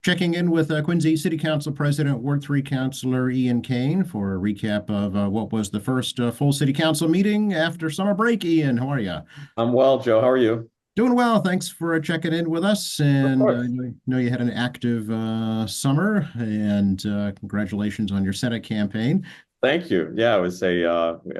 Checking in with Quincy City Council President, Ward 3 Councilor Ian Kane for a recap of what was the first full City Council meeting after summer break. Ian, how are you? I'm well, Joe. How are you? Doing well. Thanks for checking in with us. Of And I course. know you had an active summer, and congratulations on your Senate campaign. Thank you. Yeah,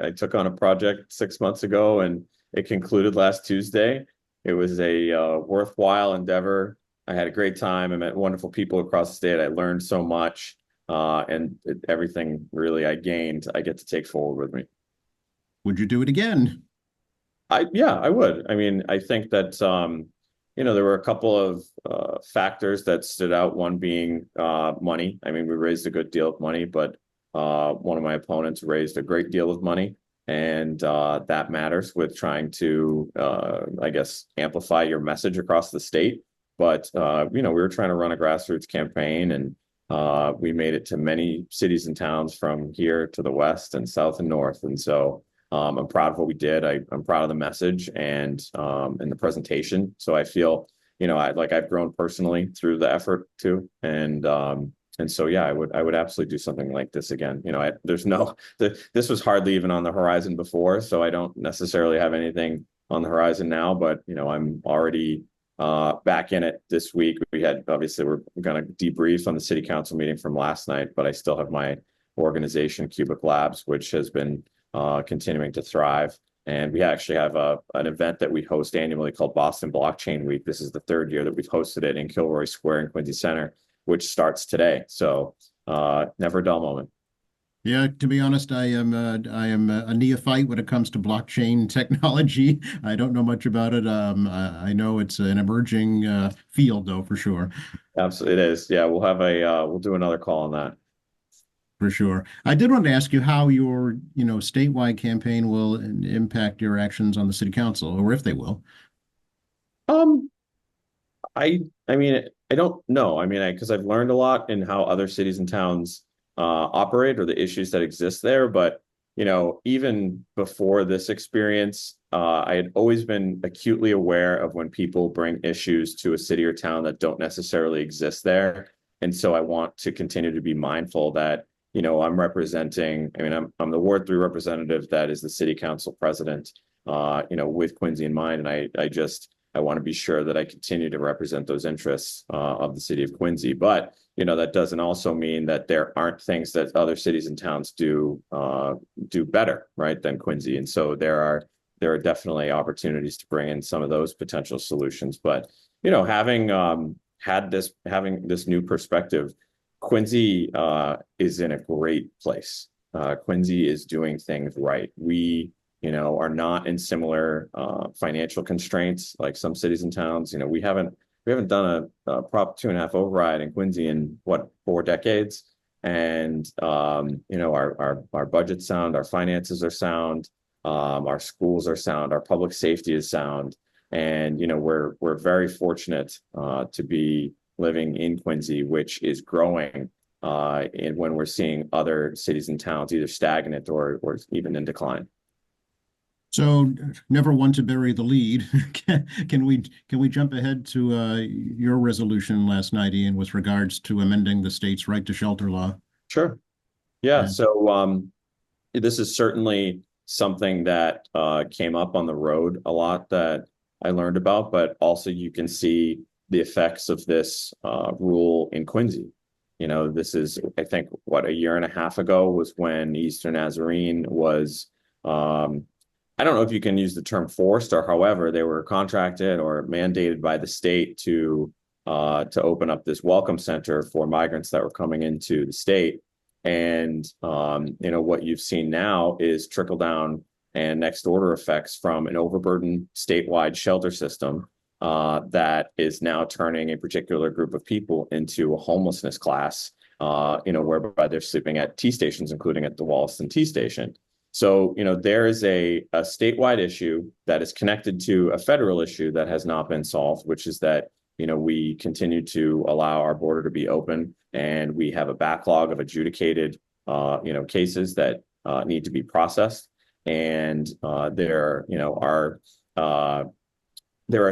I took on a project 6 months ago and it concluded last Tuesday. It was a worthwhile endeavor. I had a great time. I met wonderful people across the state. I learned so much, everything really I gained, I get to take forward with me. Would you do it again? Yeah, I would. I mean, I think that there were a couple of factors that stood out. One being money. I mean, we raised a good deal of money, but one of my opponents raised a great deal of money, and that matters with trying to, I guess, amplify your message across the state. But we were trying to run a grassroots campaign, and we made it to many cities and towns from here to the west and south and north, and so. I'm proud of what we did. I'm proud of the message and the presentation. So I feel, I've grown personally through the effort too. And so yeah, I would absolutely do something like this again. This was hardly even on the horizon before, so I don't necessarily have anything on the horizon now. But I'm already back in it this week. We're going to debrief on the city council meeting from last night, but I still have my organization, Cubic Labs, which has been continuing to thrive. And we actually have an event that we host annually called Boston Blockchain Week. This is the third year that we've hosted it in Kilroy Square in Quincy Center, which starts today. So never a dull moment. Yeah, to be honest, I am a neophyte when it comes to blockchain technology. I don't know much about it. I know it's an emerging field, though, for sure. Absolutely, it is. Yeah, we'll do another call on that. For sure. I did want to ask you how your, statewide campaign will impact your actions on the city council, or if they will. Um, I mean, I don't know. I mean, because I've learned a lot in how other cities and towns operate or the issues that exist there. But even before this experience, I had always been acutely aware of when people bring issues to a city or town that don't necessarily exist there. And so I want to continue to be mindful that I'm representing. I mean, I'm the Ward 3 representative that is the city council president. With Quincy in mind, and I want to be sure that I continue to represent those interests of the city of Quincy. But that doesn't also mean that there aren't things that other cities and towns do better, right, than Quincy. And so there are definitely opportunities to bring in some of those potential solutions. But having this new perspective, Quincy is in a great place. Quincy is doing things right. We are not in similar financial constraints like some cities and towns. We haven't done a Prop 2.5 override in Quincy in what, 4 decades. And our budget's sound, our finances are sound, our schools are sound, our public safety is sound. And we're very fortunate to be living in Quincy, which is growing and when we're seeing other cities and towns either stagnant or even in decline. So, never one to bury the lead. Can we jump ahead to your resolution last night, Ian, with regards to amending the state's right to shelter law? Sure. Yeah. Yeah. So this is certainly something that came up on the road a lot that I learned about, but also you can see the effects of this rule in Quincy. This is, I think, what, a year and a half ago was when Eastern Nazarene was, I don't know if you can use the term forced or however, they were contracted or mandated by the state to open up this welcome center for migrants that were coming into the state. And what you've seen now is trickle down and next order effects from an overburdened statewide shelter system that is now turning a particular group of people into a homelessness class, whereby they're sleeping at T stations, including at the Wollaston T station. So, there is a statewide issue that is connected to a federal issue that has not been solved, which is that, we continue to allow our border to be open and we have a backlog of adjudicated, cases that need to be processed. And there are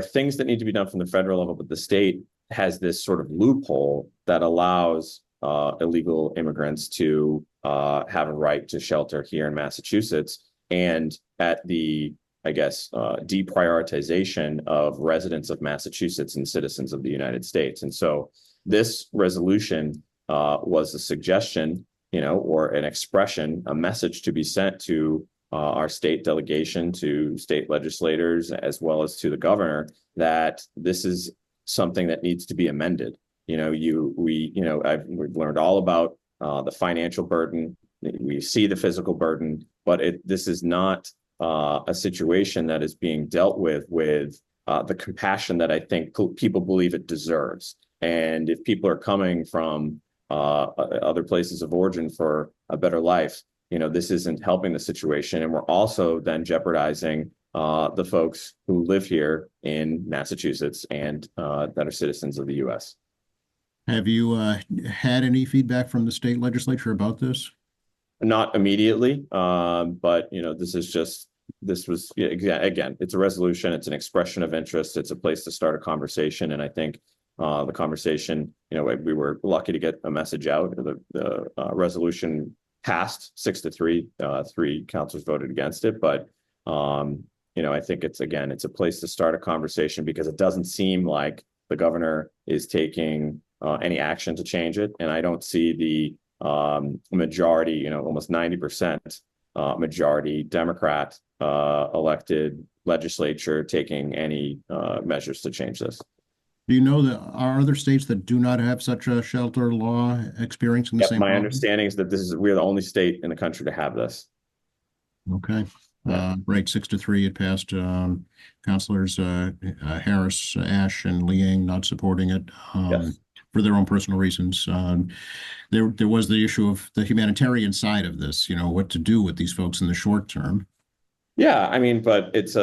things that need to be done from the federal level, but the state has this sort of loophole that allows illegal immigrants to have a right to shelter here in Massachusetts, and at the, I guess, deprioritization of residents of Massachusetts and citizens of the United States. And so this resolution was a suggestion, or an expression, a message to be sent to our state delegation, to state legislators, as well as to the governor, that this is something that needs to be amended. We've learned all about the financial burden. We see the physical burden, but this is not a situation that is being dealt with the compassion that I think people believe it deserves. And if people are coming from other places of origin for a better life, this isn't helping the situation. And we're also then jeopardizing the folks who live here in Massachusetts and that are citizens of the U.S. Have you had any feedback from the state legislature about this? Not immediately, but this was, again, it's a resolution, it's an expression of interest, it's a place to start a conversation. And I think the conversation, we were lucky to get a message out. The resolution passed 6-3. 3 councilors voted against it, but I think it's a place to start a conversation, because it doesn't seem like the governor is taking any action to change it. And I don't see the majority, almost 90% majority Democrat elected legislature taking any measures to change this. Do you know that are other states that do not have such a shelter law experiencing the same My problem? understanding is that we're the only state in the country to have this. Okay. Right, 6-3, it passed. Councilors Harris, Ash, and Liang not supporting it Yes. for their own personal reasons. There was the issue of the humanitarian side of this, what to do with these folks in the short term. Yeah, I mean, but it's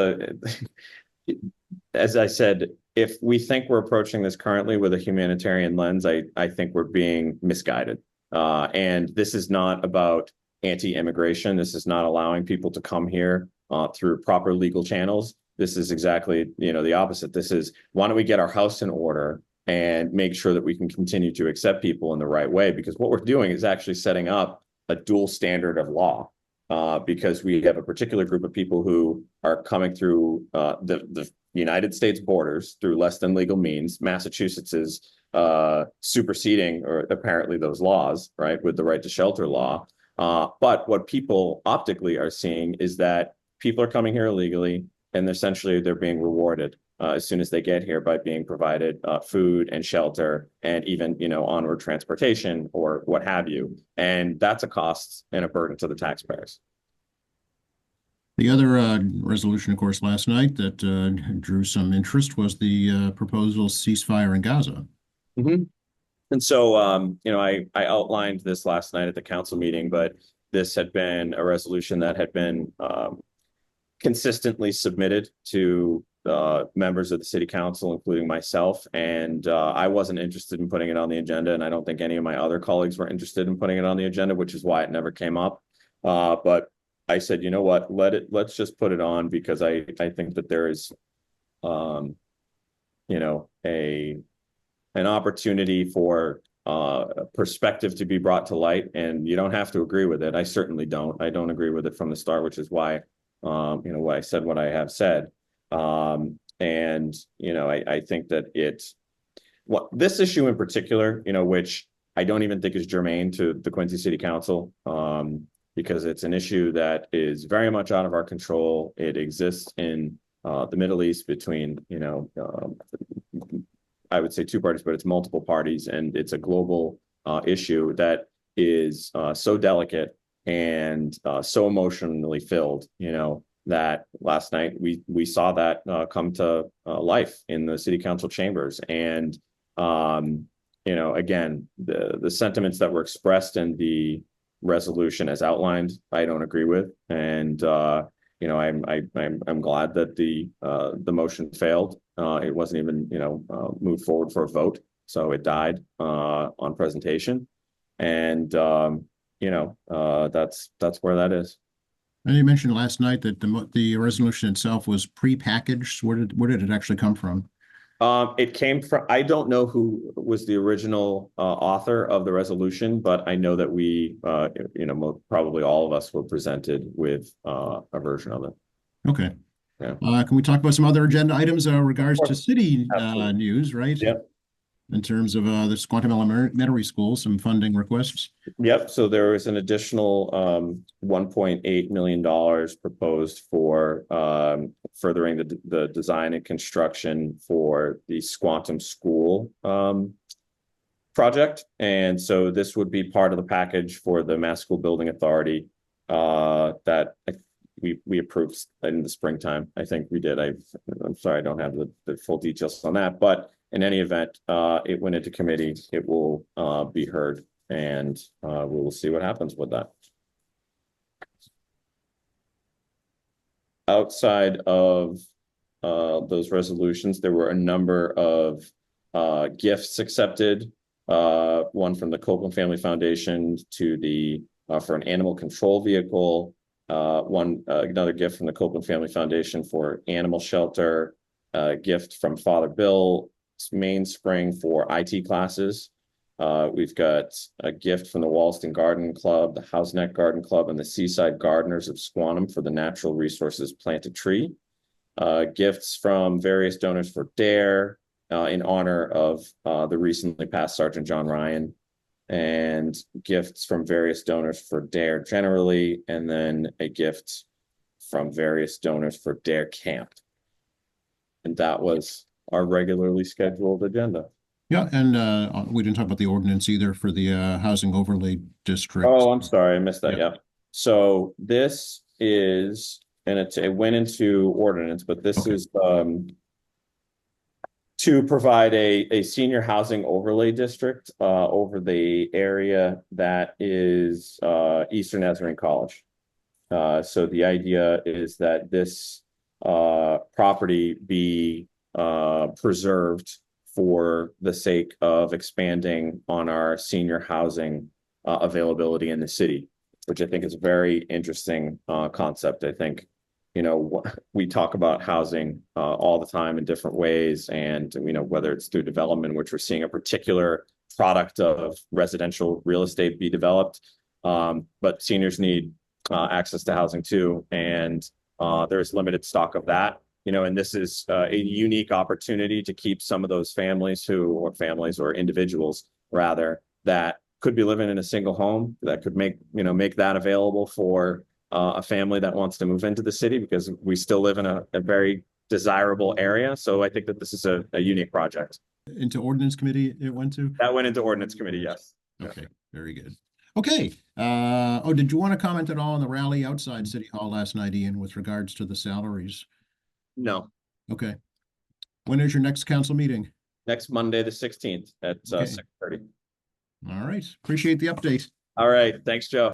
as I said, if we think we're approaching this currently with a humanitarian lens, I think we're being misguided. And this is not about anti-immigration. This is not allowing people to come here through proper legal channels. This is exactly, the opposite. This is, why don't we get our house in order and make sure that we can continue to accept people in the right way? Because what we're doing is actually setting up a dual standard of law, because we have a particular group of people who are coming through the United States borders through less than legal means. Massachusetts is superseding, or apparently, those laws, right, with the right to shelter law. But what people optically are seeing is that people are coming here illegally, and essentially they're being rewarded as soon as they get here by being provided food and shelter, and even onward transportation or what have you. And that's a cost and a burden to the taxpayers. The other resolution, of course, last night that drew some interest was the proposal ceasefire in Gaza. Mm-hmm. And so, I outlined this last night at the council meeting, but this had been a resolution that had been consistently submitted to members of the city council, including myself. And I wasn't interested in putting it on the agenda. And I don't think any of my other colleagues were interested in putting it on the agenda, which is why it never came up. But I said, you know what, let's just put it on, because I think that there is, an opportunity for perspective to be brought to light, and you don't have to agree with it. I certainly don't. I don't agree with it from the start, which is why, what I said, what I have said. And, I think that this issue in particular, which I don't even think is germane to the Quincy City Council, because it's an issue that is very much out of our control. It exists in the Middle East between, I would say 2 parties, but it's multiple parties, and it's a global issue that is so delicate and so emotionally filled, that last night we saw that come to life in the city council chambers. And, again, the sentiments that were expressed in the resolution as outlined, I don't agree with. And, I'm glad that the motion failed. It wasn't even, moved forward for a vote. So it died on presentation. And, that's where that is. And you mentioned last night that the resolution itself was pre-packaged. Where did it actually come from? It came from, I don't know who was the original author of the resolution, but I know that we, probably all of us were presented with a version of it. Okay. Yeah. Can we talk about some other agenda items regards to Sure. city Absolutely. news, right? Yep. In terms of the Squantum Elementary School, some funding requests. Yep, so there was an additional $1.8 million proposed for furthering the design and construction for the Squantum School project. And so this would be part of the package for the Mass School Building Authority that we approved in the springtime. I think we did. I'm sorry, I don't have the full details on that, but in any event, it went into committee. It will be heard, and we will see what happens with that. Outside of those resolutions, there were a number of gifts accepted. One from the Copeland Family Foundation to the for an animal control vehicle. Another gift from the Copeland Family Foundation for animal shelter. Gift from Father Bill Mainspring for IT classes. We've got a gift from the Wallaston Garden Club, the Houseneck Garden Club, and the Seaside Gardeners of Squantum for the Natural Resources Planted Tree. Gifts from various donors for DARE in honor of the recently passed Sergeant John Ryan, and gifts from various donors for DARE generally, and then a gift from various donors for DARE Camp. And that was our regularly scheduled agenda. Yeah, and we didn't talk about the ordinance either for the housing overlay district. Oh, I'm sorry, I missed that. Yeah. Yeah. So this is, and it went into ordinance, but this Okay. is to provide a senior housing overlay district over the area that is Eastern Nazarene College. So the idea is that this property be preserved for the sake of expanding on our senior housing availability in the city, which I think is a very interesting concept. I think, we talk about housing all the time in different ways, and, whether it's through development, which we're seeing a particular product of residential real estate be developed, but seniors need access to housing too, and there's limited stock of that. And this is a unique opportunity to keep some of those families or individuals rather, that could be living in a single home, that could make that available for a family that wants to move into the city, because we still live in a very desirable area. So I think that this is a unique project. Into ordinance committee it went to? That went into ordinance committee, yes. Okay, very good. Okay. Did you want to comment at all on the rally outside City Hall last night, Ian, with regards to the salaries? No. Okay. When is your next council meeting? Next Monday, the 16th at 6:30. All right. Appreciate the update. All right. Thanks, Joe.